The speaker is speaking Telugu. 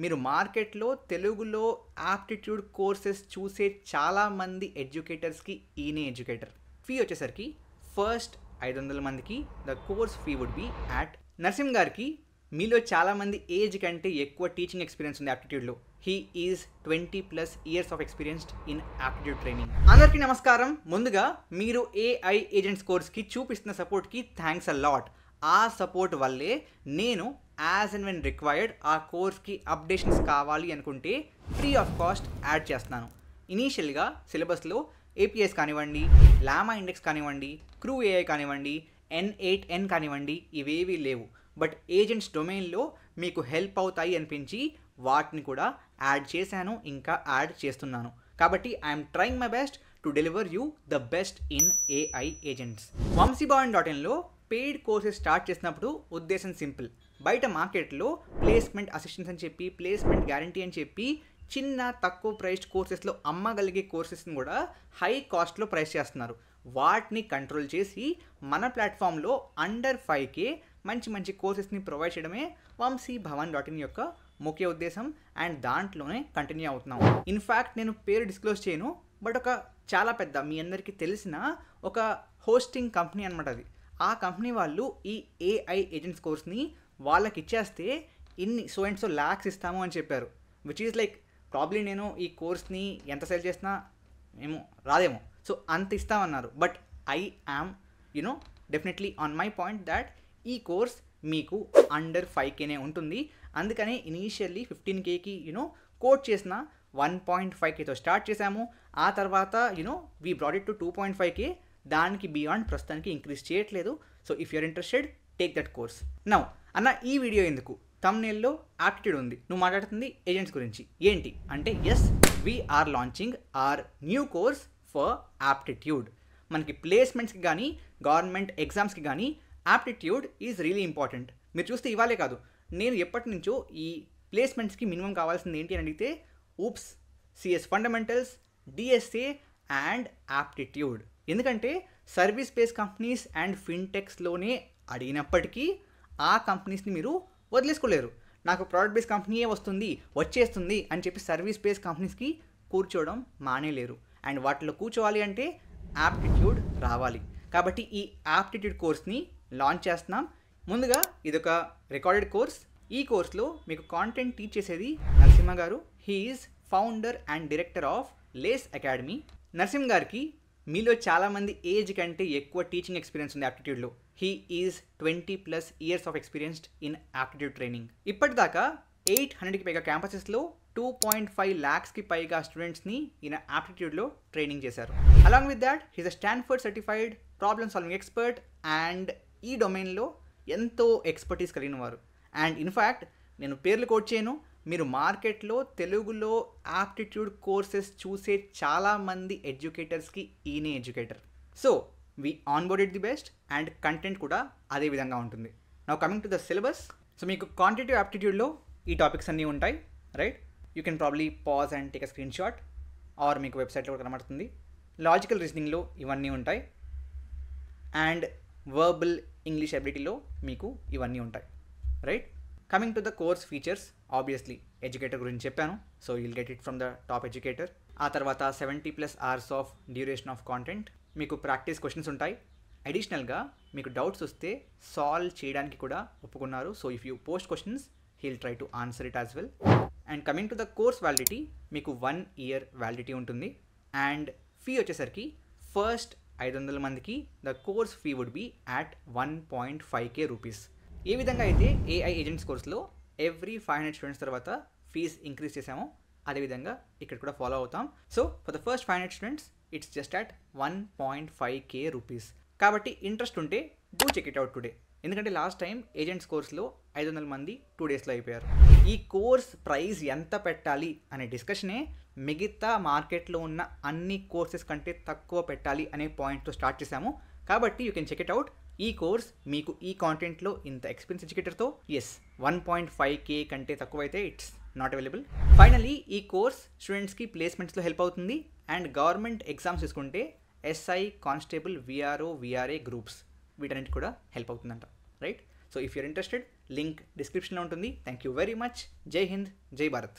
మీరు మార్కెట్లో తెలుగులో యాప్టిట్యూడ్ కోర్సెస్ చూసే చాలామంది ఎడ్యుకేటర్స్కి ఈయనే ఎడ్యుకేటర్. ఫీ వచ్చేసరికి ఫస్ట్ 500 మందికి the course fee would be at. Narasimha గారికి మీలో చాలామంది ఏజ్ కంటే ఎక్కువ టీచింగ్ ఎక్స్పీరియన్స్ ఉంది యాప్టిట్యూడ్లో. He is 20+ years of experienced in aptitude training. అందరికీ నమస్కారం. ముందుగా మీరు ఏఐ ఏజెంట్స్ కోర్స్కి చూపిస్తున్న సపోర్ట్కి థ్యాంక్స్ అ లాట్. ఆ సపోర్ట్ వల్లే నేను యాజ్ అండ్ వెన్ రిక్వైర్డ్ ఆ కోర్స్కి అప్డేషన్స్ కావాలి అనుకుంటే ఫ్రీ ఆఫ్ కాస్ట్ యాడ్ చేస్తున్నాను. ఇనీషియల్గా సిలబస్లో ఏపీఎస్ కానివ్వండి, లామా ఇండెక్స్ కానివ్వండి, క్రూ ఏఐ కానివ్వండి, N8N కానివ్వండి, ఇవేవీ లేవు. బట్ ఏజెంట్స్ డొమైన్లో మీకు హెల్ప్ అవుతాయి అనిపించి వాటిని కూడా యాడ్ చేశాను, ఇంకా యాడ్ చేస్తున్నాను. కాబట్టి I'm trying my best to deliver you the best in AI agents. వంశీభవన్.inలో పెయిడ్ కోర్సెస్ స్టార్ట్ చేసినప్పుడు ఉద్దేశం సింపుల్. బయట మార్కెట్లో ప్లేస్మెంట్ అసిస్టెన్స్ అని చెప్పి, ప్లేస్మెంట్ గ్యారంటీ అని చెప్పి చిన్న తక్కువ ప్రైస్డ్ కోర్సెస్లో అమ్మగలిగే కోర్సెస్ని కూడా హై కాస్ట్లో ప్రైస్ చేస్తున్నారు. వాటిని కంట్రోల్ చేసి మన ప్లాట్ఫామ్లో అండర్ 5K మంచి మంచి కోర్సెస్ని ప్రొవైడ్ చేయడమే వంశీభవన్.in యొక్క ముఖ్య ఉద్దేశం. అండ్ దాంట్లోనే కంటిన్యూ అవుతున్నాం. ఇన్ఫ్యాక్ట్ నేను పేరు డిస్క్లోజ్ చేయను, బట్ ఒక చాలా పెద్ద మీ అందరికీ తెలిసిన ఒక హోస్టింగ్ కంపెనీ అనమాట అది. ఆ కంపెనీ వాళ్ళు ఈ ఏఐ ఏజెంట్స్ కోర్స్ని వాళ్ళకి ఇచ్చేస్తే ఇన్ని సో అండ్ సో ల్యాక్స్ ఇస్తాము అని చెప్పారు. విచ్ ఈజ్ లైక్ ప్రాబ్లీ నేను ఈ కోర్స్ని ఎంత సేల్ చేసినా ఏమో రాదేమో, సో అంత ఇస్తామన్నారు. But I am definitely on my point that ఈ కోర్స్ మీకు అండర్ 5Kనే ఉంటుంది. అందుకనే ఇనీషియల్లీ 15Kకి కోట్ చేసిన 1.5Kతో స్టార్ట్ చేశాము. ఆ తర్వాత we brought it to 2.5K. దానికి బియాండ్ ప్రస్తుతానికి ఇంక్రీజ్ చేయట్లేదు. So if you're interested take that course. Now అన్న ఈ వీడియో ఎందుకు? థంబ్నెయిల్లో యాప్టిట్యూడ్ ఉంది, నువ్వు మాట్లాడుతుంది ఏజెంట్స్ గురించి. ఏంటి అంటే yes, we're launching our new course for aptitude. మనకి ప్లేస్మెంట్స్కి కానీ గవర్నమెంట్ ఎగ్జామ్స్కి కానీ యాప్టిట్యూడ్ ఈజ్ రియలీ ఇంపార్టెంట్. మీరు చూస్తే ఇవాళే కాదు, నేను ఎప్పటి నుంచో ఈ ప్లేస్మెంట్స్కి మినిమం కావాల్సింది ఏంటి అని అడిగితే oops, CS fundamentals, DSA and aptitude. ఎందుకంటే సర్వీస్ బేస్డ్ కంపెనీస్ అండ్ ఫిన్టెక్స్లోనే అడిగినప్పటికీ ఆ కంపెనీస్ని మీరు వదిలేసుకోలేరు. నాకు ప్రోడక్ట్ బేస్డ్ కంపెనీయే వచ్చేస్తుంది అని చెప్పి సర్వీస్ బేస్డ్ కంపెనీస్కి కూర్చోవడం మానేలేరు. అండ్ వాటిలో కూర్చోవాలి అంటే యాప్టిట్యూడ్ రావాలి. కాబట్టి ఈ యాప్టిట్యూడ్ కోర్స్ని లాంచ్ చేస్తున్నాం. ముందుగా ఇదొక రికార్డెడ్ కోర్స్. ఈ కోర్స్లో మీకు కాంటెంట్ టీచ్ చేసేది Narasimha garu. He is founder and director of Lace Academy. Narasimha గారికి మీలో చాలామంది ఏజ్ కంటే ఎక్కువ టీచింగ్ ఎక్స్పీరియన్స్ ఉంది యాప్టిట్యూడ్లో. He is 20+ years of experienced in aptitude training. ఇప్పటిదాకా 800కి పైగా క్యాంపసెస్లో 2.5 lakhsకి పైగా స్టూడెంట్స్ని ఈయన యాప్టిట్యూడ్లో ట్రైనింగ్ చేశారు. Along with that he's a Stanford certified problem solving expert and ఈ డొమైన్లో ఎంతో ఎక్స్పర్టీస్ కలిగిన వారు. అండ్ ఇన్ఫ్యాక్ట్ నేను పేర్లు కోట్ చేయను, మీరు మార్కెట్లో తెలుగులో యాప్టిట్యూడ్ కోర్సెస్ చూసే చాలామంది ఎడ్యుకేటర్స్కి ఈయనే educator. So we onboarded the best and content కూడా అదే విధంగా ఉంటుంది. Now coming to the syllabus. So మీకు క్వాంటిటేటివ్ యాప్టిట్యూడ్లో ఈ టాపిక్స్ అన్నీ ఉంటాయి, right? You can probably pause and take a screenshot, or మీకు వెబ్సైట్లో కూడా కనబడుతుంది. లాజికల్ రీజనింగ్లో ఇవన్నీ ఉంటాయి. అండ్ వర్బల్ ఇంగ్లీష్ ఎబిలిటీలో మీకు ఇవన్నీ ఉంటాయి, right? Coming to the course features, obviously educator గురించి చెప్పాను. So you'll get it from the top educator. ఆ తర్వాత 70+ hours of duration of content. మీకు ప్రాక్టీస్ క్వశ్చన్స్ ఉంటాయి. అడిషనల్గా మీకు డౌట్స్ వస్తే సాల్వ్ చేయడానికి కూడా ఒప్పుకున్నారు. So if you post questions he'll try to answer it as well. And coming to the course validity, మీకు 1 year వ్యాలిడిటీ ఉంటుంది. అండ్ ఫీ వచ్చేసరికి ఫస్ట్ 500 మందికి the course fee would be at 1.5K rupees. ఏ విధంగా అయితే ఏఐ ఏజెంట్స్ కోర్స్లో ఎవ్రీ 500 స్టూడెంట్స్ తర్వాత ఫీజ్ ఇంక్రీజ్ చేసామో అదేవిధంగా ఇక్కడ కూడా ఫాలో అవుతాం. So for the first 500 students it's just at 1.5K rupees. కాబట్టి ఇంట్రెస్ట్ ఉంటే do check it out today. ఎందుకంటే లాస్ట్ టైం ఏజెంట్స్ కోర్స్లో 500 మంది 2 daysలో అయిపోయారు. ఈ కోర్స్ ప్రైస్ ఎంత పెట్టాలి అనే డిస్కషనే మిగతా మార్కెట్లో ఉన్న అన్ని కోర్సెస్ కంటే తక్కువ పెట్టాలి అనే పాయింట్తో స్టార్ట్ చేశాము. కాబట్టి you can check it out. ఈ కోర్స్ మీకు ఈ కాంటెంట్లో ఇంత ఎక్స్పీరియన్స్ ఎడ్యుకేటర్తో 1.5K కంటే తక్కువైతే ఇట్స్ నాట్ అవైలబుల్. ఫైనలీ ఈ కోర్స్ స్టూడెంట్స్కి ప్లేస్మెంట్స్లో హెల్ప్ అవుతుంది. అండ్ గవర్నమెంట్ ఎగ్జామ్స్ తీసుకుంటే SI, constable, VRO, VRA groups వీటన్నిటి కూడా హెల్ప్ అవుతుందంట, right? So if you're interested link డిస్క్రిప్షన్లో ఉంటుంది. Thank you very much. జై హింద్, జై భారత్.